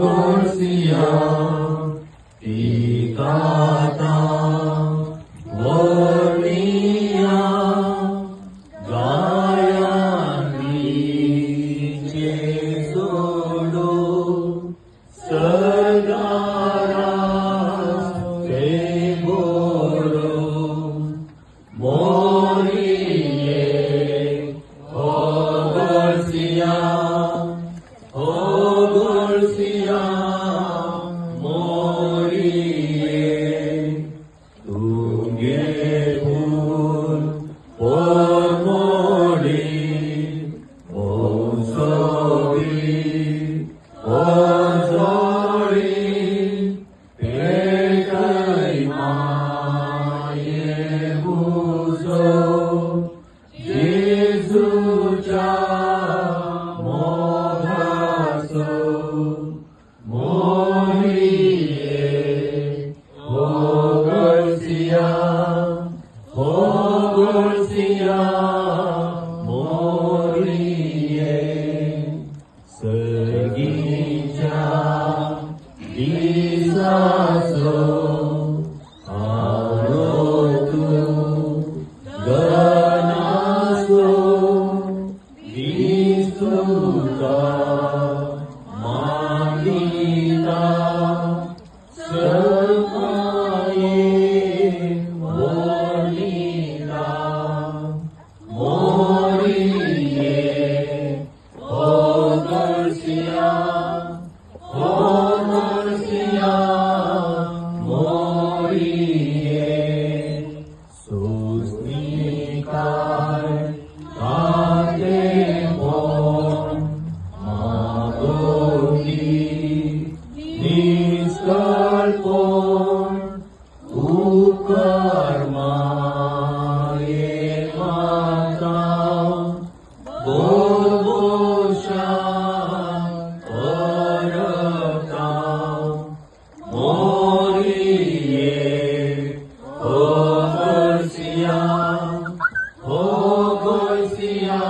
Gorsia, Ticata, Gloria, Gayani, Jesudo, Sagara, Tegoro, Morie, Gorsia, Gorsia, Morie, Tungepur, Pormori, Bonsobi, Bonzori, Pekai Maye Buzo, Jesucha, Mogaso, Morie, Gorsia, Gorsia, Morie, Sergica, Disaso, Arotu, Ganaso, Disuka, Mandita, Semaye, Mornita, Morie, Gorsia, Gorsia, Morie, Susnikai, Kademon, Magoni, Niskalpon, Ukarmaye Mata, Bobosha, Orata, Morie, Gorsia, Gorsia,